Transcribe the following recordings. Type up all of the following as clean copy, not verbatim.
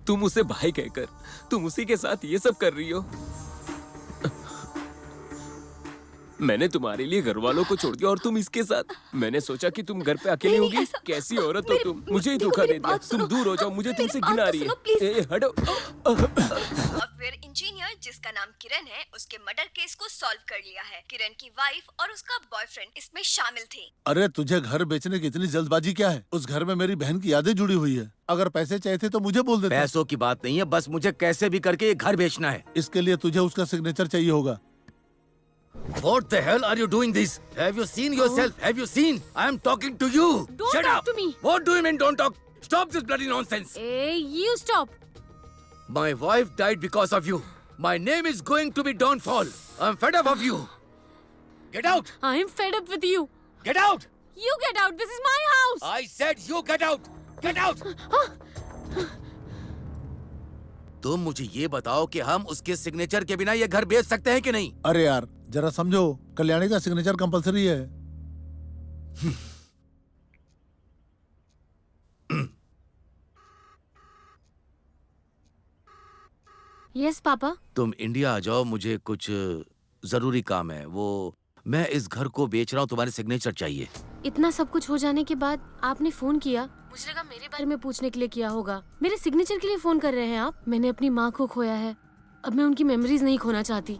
तुम उसे भाई कहकर तुम उसी के साथ ये सब कर रही हो। मैंने तुम्हारे लिए घर वालों को छोड़ दिया और तुम इसके साथ। मैंने सोचा कि तुम घर पे अकेली नहीं, होगी। ऐसा- कैसी औरत हो तुम, मुझे ही देखो, धोखा मेरी दे दिया। बात तुम सुनो। दूर हो जाओ, मुझे मेरी तुमसे बात घिन आ तो रही है। सुनो, प्लीज। हटो। सॉफ्टवेयर इंजीनियर जिसका नाम किरण है, उसके मर्डर केस को सॉल्व कर लिया है। किरण की वाइफ और उसका बॉयफ्रेंड इसमें शामिल थे। अरे तुझे घर बेचने की इतनी जल्दबाजी क्या है? उस घर में मेरी बहन की यादें जुड़ी हुई है। अगर पैसे चाहिए थे तो मुझे बोल देता। पैसों की बात नहीं है, बस मुझे कैसे भी करके ये घर बेचना है। इसके लिए तुझे उसका सिग्नेचर चाहिए होगा। What the hell are you doing this? Have you seen yourself? Have you seen? I am talking to you. Don't Shut talk up. to me. What do you mean don't talk? Stop this bloody nonsense. Hey, you stop. My wife died because of you. My name is going to be downfall. I'm fed up of you. Get out. I'm fed up with you. Get out. You get out. This is my house. I said you get out. Get out. तुम मुझे ये बताओ कि हम उसके signature के बिना ये घर बेच सकते हैं कि नहीं? अरे यार जरा समझो, कल्याणी का सिग्नेचर कंपलसरी है। Yes, पापा। तुम इंडिया आ जाओ, मुझे कुछ जरूरी काम है। वो मैं इस घर को बेच रहा हूँ, तुम्हारे सिग्नेचर चाहिए। इतना सब कुछ हो जाने के बाद आपने फोन किया। मुझे लगा मेरे बारे में पूछने के लिए किया होगा। मेरे सिग्नेचर के लिए फोन कर रहे हैं आप? मैंने अपनी माँ को खोया है, अब मैं उनकी मेमोरीज नहीं खोना चाहती।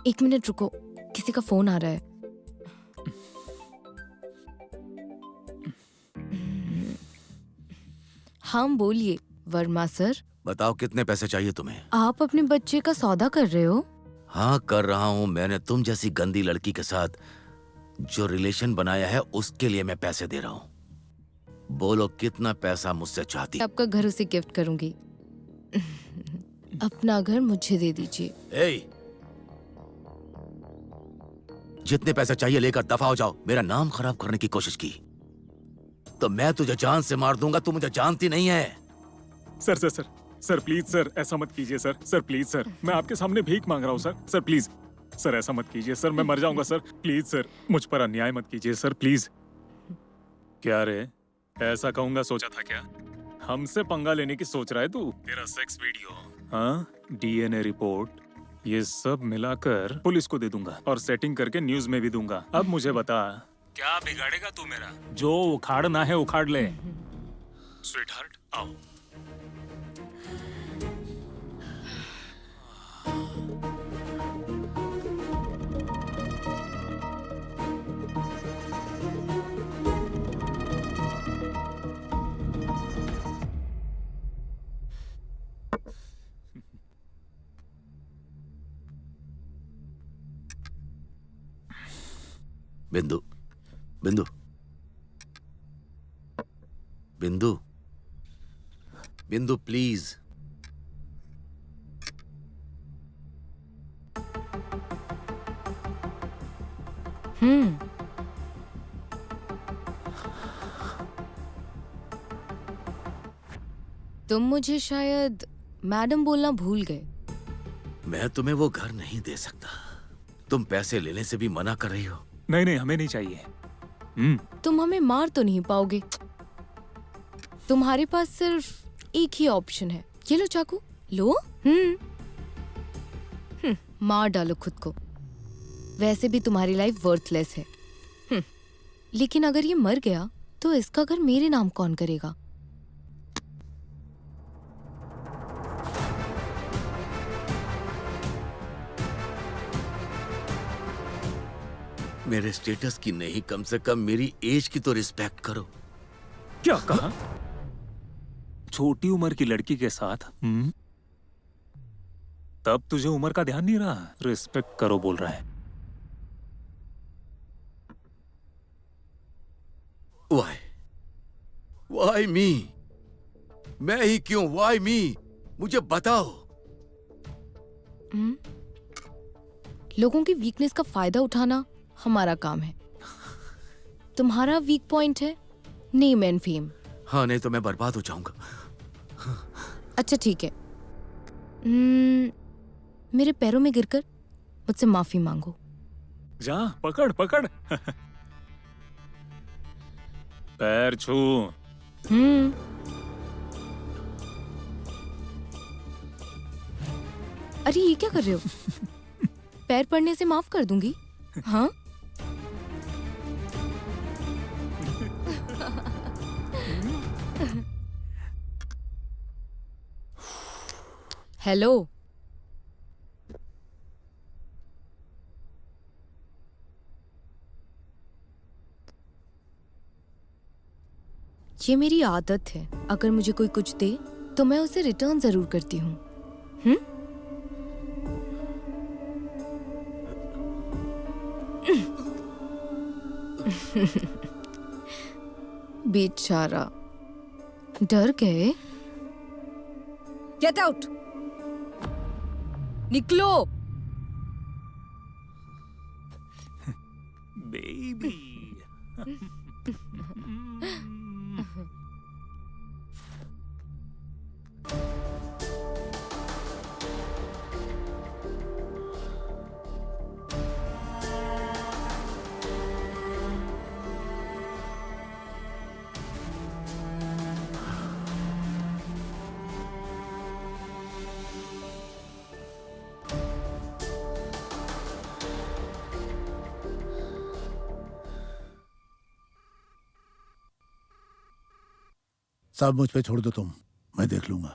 एक मिनट रुको, किसी का फोन आ रहा है। हाँ बोलिए वर्मा सर। बताओ कितने पैसे चाहिए तुम्हें? आप अपने बच्चे का सौदा कर रहे हो? हाँ कर रहा हूँ। मैंने तुम जैसी गंदी लड़की के साथ जो रिलेशन बनाया है उसके लिए मैं पैसे दे रहा हूँ। बोलो कितना पैसा मुझसे चाहती? आपका घर उसे गिफ्ट करूंगी। अपना घर मुझे दे दीजिए। ए, जितने पैसे चाहिए लेकर दफा हो जाओ। मेरा नाम खराब करने की कोशिश की तो मैं तुझे जान से मार दूंगा। तू मुझे जानती नहीं है। सर प्लीज सर, ऐसा मत कीजिए सर। सर प्लीज सर, मैं आपके सामने भीख मांग रहा हूँ सर। सर प्लीज सर, ऐसा मत कीजिए सर, मैं मर जाऊंगा सर। प्लीज सर, मुझ पर अन्याय मत कीजिए सर, प्लीज। क्या रे, ऐसा कहूंगा सोचा था क्या? हमसे पंगा लेने की सोच रहा है तू? तेरा सेक्स वीडियो, हाँ, डीएनए रिपोर्ट, ये सब मिलाकर पुलिस को दे दूंगा और सेटिंग करके न्यूज में भी दूंगा। अब मुझे बता, क्या बिगाड़ेगा तू मेरा? जो उखाड़ना है उखाड़ ले। स्वीटहार्ट आओ। बिंदु, बिंदु, बिंदु, बिंदु प्लीज। तुम मुझे शायद मैडम बोलना भूल गए। मैं तुम्हें वो घर नहीं दे सकता। तुम पैसे लेने से भी मना कर रही हो। नहीं नहीं, हमें नहीं चाहिए। तुम हमें मार तो नहीं पाओगे। तुम्हारे पास सिर्फ एक ही ऑप्शन है। ये लो चाकू, लो। मार डालो खुद को। वैसे भी तुम्हारी लाइफ वर्थलेस है। लेकिन अगर ये मर गया तो इसका घर मेरे नाम कौन करेगा? मेरे स्टेटस की नहीं, कम से कम मेरी एज की तो रिस्पेक्ट करो। क्या कहा? छोटी उम्र की लड़की के साथ? तब तुझे उम्र का ध्यान नहीं रहा? रिस्पेक्ट करो बोल रहा है। Why? Why me? मैं ही क्यों? Why me? मुझे बताओ। लोगों की वीकनेस का फायदा उठाना हमारा काम है। तुम्हारा वीक पॉइंट है नेम एंड फेम। हाँ, नहीं तो मैं बर्बाद हो जाऊंगा। अच्छा ठीक है। मेरे पैरों में गिरकर मुझसे माफी मांगो। जा पकड़ पकड़। पैर छू। अरे ये क्या कर रहे हो? पैर पड़ने से माफ कर दूंगी। हाँ हेलो, ये मेरी आदत है, अगर मुझे कोई कुछ दे तो मैं उसे रिटर्न जरूर करती हूँ। बेचारा, डर गए। गेट आउट, निकलो। बेबी। साहब मुझ पे छोड़ दो तुम, मैं देख लूंगा।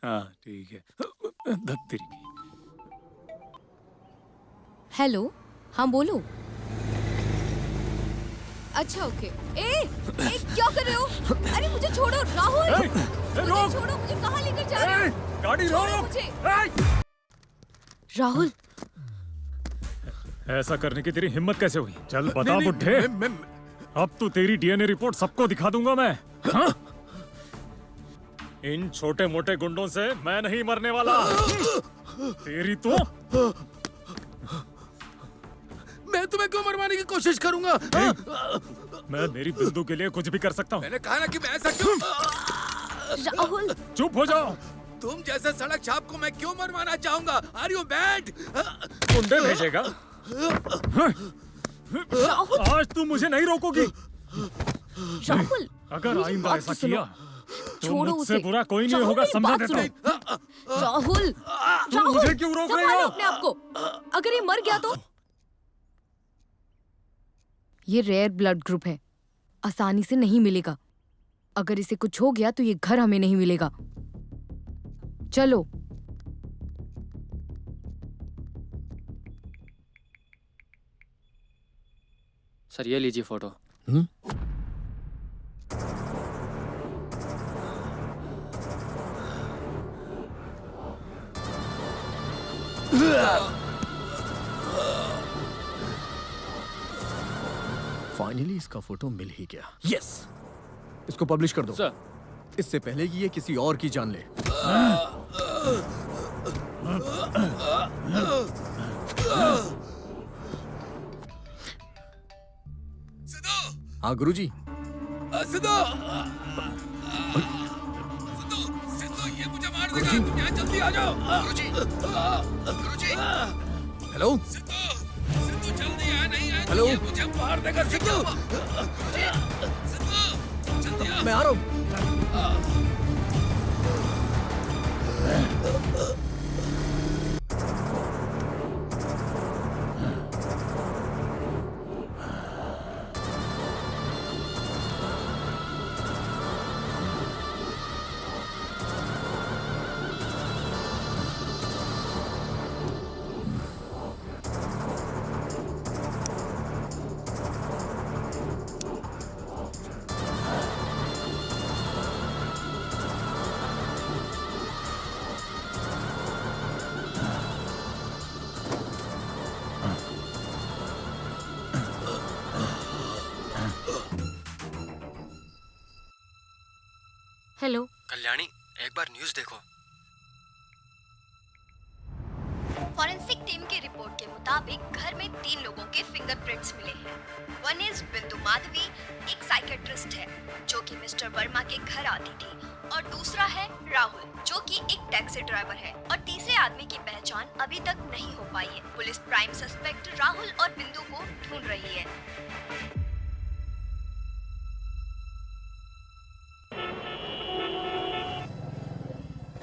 हाँ ठीक है। धत्तरी की। हेलो, हाँ बोलो। अच्छा ओके। ए क्या कर रहे हो? अरे मुझे छोड़ो राहुल। मुझे छोड़ो, मुझे कहाँ लेकर जा रहे हो? गाड़ी छोड़ो रोक। मुझे। राहुल, ऐसा करने की तेरी हिम्मत कैसे हुई? चल बता बुड्ढे। अब तो तेरी डीएनए रिपोर्ट सबको दिखा दूंगा मैं। हाँ? इन छोटे मोटे गुंडों से मैं नहीं मरने वाला। तेरी तो मैं तुम्हें क्यों मरवाने की कोशिश करूंगा? मैं मेरी बिंदु के लिए कुछ भी कर सकता हूँ। मैंने कहा ना कि मैं ऐसा क्यों? राहुल, चुप हो जाओ। तुम जैसे सड़क छाप को मैं क्यों मरवाना चाहूंगा? Are you bad? गुंडे भेजेगा? आज तू मुझे नहीं रोकोगी। राहुल, अगर मेरी आइंदा बात ऐसा तो सुनो। किया तो छोड़ो मुझसे उसे। बुरा कोई नहीं राहुल, होगा, मेरी समझा बात देता हूँ। सुनो। राहुल, राहुल, मुझे क्यों रोक रही संभालो हो? अपने आप को। अगर ये मर गया तो? ये रेयर ब्लड ग्रुप है, आसानी से नहीं मिलेगा। अगर इसे कुछ हो गया तो ये घर हमें नहीं मिलेगा। चलो। सर ये लीजिए फोटो। फाइनली इसका फोटो मिल ही गया। यस इसको पब्लिश कर दो सर। इससे पहले कि ये किसी और की जान ले। हाँ गुरुजी। सिद्धू! सिद्धू, ये मुझे मार देगा। तुम यहाँ जल्दी आ जाओ। गुरुजी! गुरुजी! हेलो? सिद्धू जल्दी आ, नहीं आए तो ये मुझे मार देगा। सिद्धू! सिद्धू जल्दी आ। मैं आ रहा हूँ। हेलो। कल्याणी एक बार न्यूज़ देखो। फॉरेंसिक टीम की रिपोर्ट के मुताबिक घर में 3 लोगों के फिंगरप्रिंट्स मिले हैं। वन इज बिंदु माधवी, एक साइकेट्रिस्ट है जो कि मिस्टर वर्मा के घर आती थी, और दूसरा है राहुल जो कि एक टैक्सी ड्राइवर है, और तीसरे आदमी की पहचान अभी तक नहीं हो पाई है। पुलिस प्राइम सस्पेक्ट राहुल और बिंदु को ढूंढ रही है।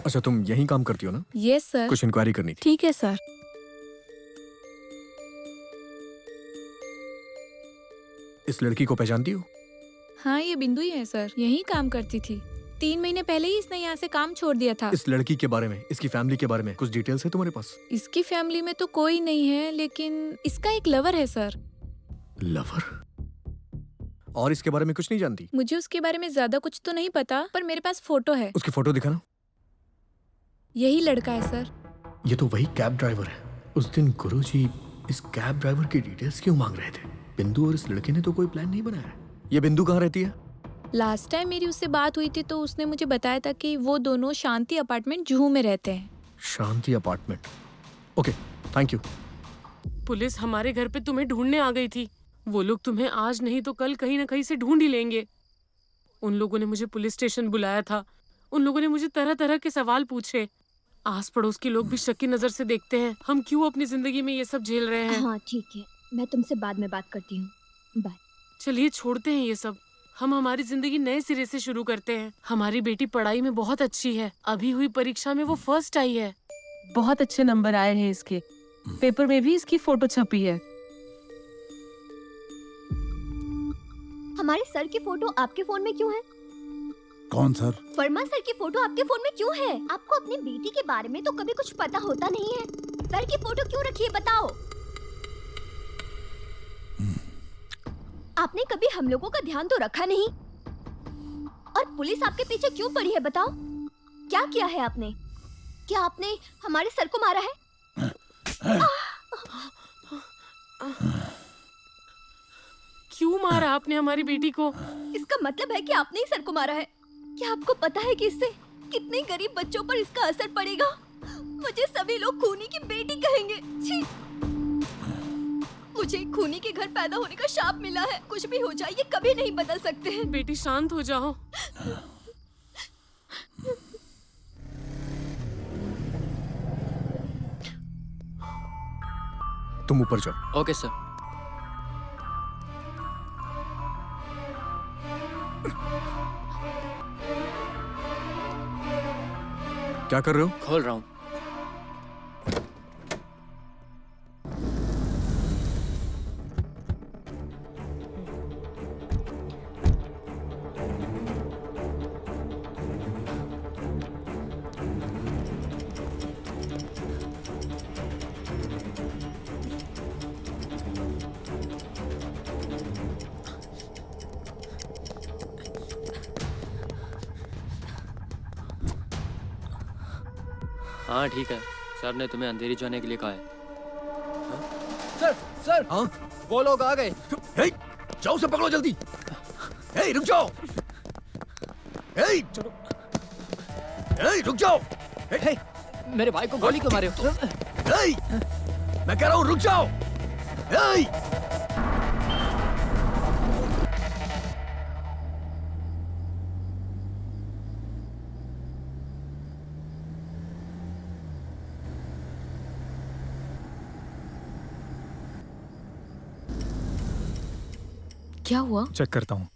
अच्छा, तुम यहीं काम करती हो ना? Yes sir. कुछ इंक्वायरी करनी थी। ठीक है सर। इस लड़की को पहचानती हो? हाँ, ये बिंदु ही है सर, यहीं काम करती थी। 3 महीने पहले ही इसने यहाँ से काम छोड़ दिया था। इस लड़की के बारे में, इसकी फैमिली के बारे में कुछ डिटेल्स है तुम्हारे पास? इसकी फैमिली में तो कोई नहीं है, लेकिन इसका एक लवर है सर। लवर? और इसके बारे में कुछ नहीं जानती? मुझे उसके बारे में ज्यादा कुछ तो नहीं पता, पर मेरे पास फोटो है। उसकी फोटो दिखाना। यही लड़का है सर। ये तो वही कैब ड्राइवर है। उस दिन गुरुजी इस कैब ड्राइवर की डिटेल्स क्यों मांग रहे थे? बिंदु और इस लड़के ने तो कोई प्लान नहीं बनाया। ये बिंदु कहाँ रहती है? लास्ट टाइम मेरी उससे बात हुई थी तो उसने मुझे बताया था कि वो दोनों शांति अपार्टमेंट जुहू में रहते हैं। Shanti apartment. Okay, thank you. Police हमारे घर पे तुम्हें ढूंढने आ गई थी। वो लोग तुम्हें आज नहीं तो कल कहीं ना कहीं से ढूंढ ही लेंगे। उन लोगों ने मुझे पुलिस स्टेशन बुलाया था। उन लोगों ने मुझे तरह तरह के सवाल पूछे। आस पड़ोस के लोग भी शक की नजर से देखते हैं। हम क्यों अपनी जिंदगी में ये सब झेल रहे हैं। हाँ ठीक है, मैं तुमसे बाद में बात करती हूँ। बाय। चलिए छोड़ते हैं ये सब। हम हमारी जिंदगी नए सिरे से शुरू करते हैं। हमारी बेटी पढ़ाई में बहुत अच्छी है। अभी हुई परीक्षा में वो फर्स्ट आई है। बहुत अच्छे नंबर आए हैं इसके। पेपर में भी इसकी फोटो छपी है। हमारे सर की फोटो आपके फोन में क्यों है? कौन सर? वर्मा सर की फोटो आपके फोन में क्यों है? आपको अपनी बेटी के बारे में तो कभी कुछ पता होता नहीं है। सर की फोटो क्यों रखी है बताओ? आपने कभी हम लोगों का ध्यान तो रखा नहीं। और पुलिस आपके पीछे क्यों पड़ी है बताओ? क्या किया है आपने? क्या आपने हमारे सर को मारा है? क्यों मारा आपने हमारी बेटी को? इसका मतलब है कि आपने ही सर को मारा है। क्या आपको पता है कि इससे कितने गरीब बच्चों पर इसका असर पड़ेगा? मुझे सभी लोग खूनी की बेटी कहेंगे। छी! मुझे खूनी के घर पैदा होने का शाप मिला है। कुछ भी हो जाए ये कभी नहीं बदल सकते हैं। बेटी शांत हो जाओ। तुम ऊपर जाओ। Okay sir. क्या कर रहे हो? खोल रहा हूँ। हाँ ठीक है, सर ने तुम्हें अंधेरी जाने के लिए कहा है। Sir, sir. हाँ? वो लोग आ गए। हे, जाओ से पकड़ो जल्दी। हे, रुक जाओ। हे, रुक जाओ। हे, मेरे भाई को गोली क्यों मारे हो? हे, मैं कह रहा हूँ रुक जाओ। हे, क्या हुआ? चेक करता हूँ।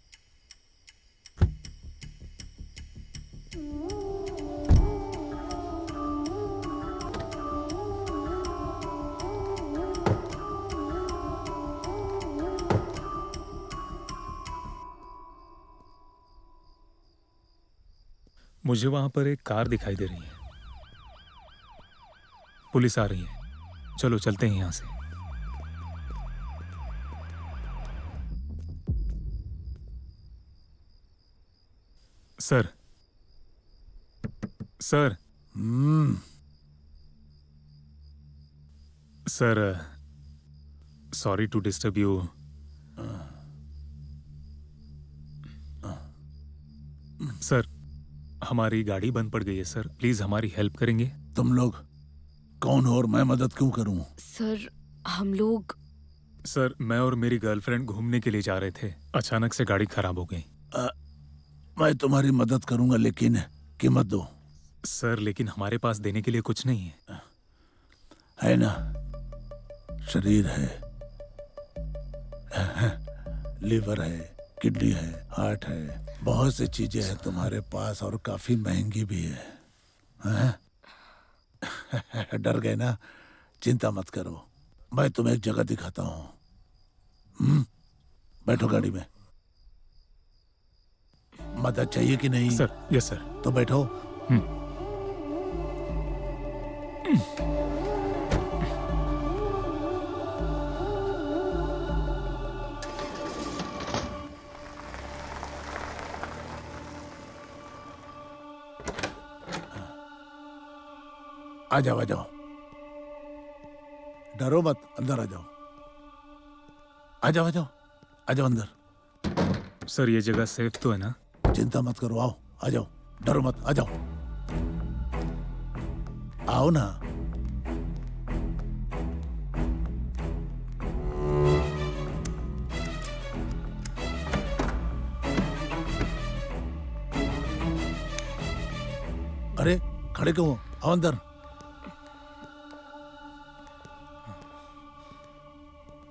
मुझे वहां पर एक कार दिखाई दे रही है। पुलिस आ रही है। चलो चलते हैं यहाँ से। Sir, sir, sir, sorry to disturb you. Sir, हमारी गाड़ी बंद पड़ गई है सर, प्लीज हमारी हेल्प करेंगे? तुम लोग कौन हो और मैं मदद क्यों करूं? सर, हम लोग सर मैं और मेरी गर्लफ्रेंड घूमने के लिए जा रहे थे, अचानक से गाड़ी खराब हो गई। मैं तुम्हारी मदद करूंगा, लेकिन कीमत दो। सर लेकिन हमारे पास देने के लिए कुछ नहीं है ना, शरीर है, लीवर है, किडनी है, हार्ट है, बहुत सी चीजें हैं तुम्हारे पास और काफी महंगी भी है। हाँ? डर गए ना? चिंता मत करो, मैं तुम्हें एक जगह दिखाता हूँ। बैठो गाड़ी में। मदद चाहिए कि नहीं? सर। Yes sir. तो बैठो। आ जाओ आ जाओ, डरो मत, अंदर आ जाओ। आ जाओ आ जाओ आ जाओ अंदर। सर ये जगह सेफ तो है ना? चिंता मत करो, आओ आ जाओ, डरो मत, आ जाओ। आओ ना। अरे खड़े क्यों हो? आओ अंदर।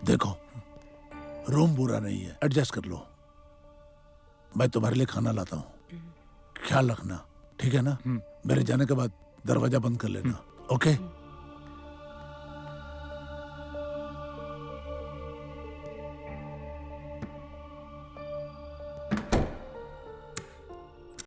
देखो रूम बुरा नहीं है, एडजस्ट कर लो। मैं तुम्हारे लिए खाना लाता हूँ, ख्याल रखना, ठीक है ना? मेरे जाने के बाद दरवाजा बंद कर लेना, ओके?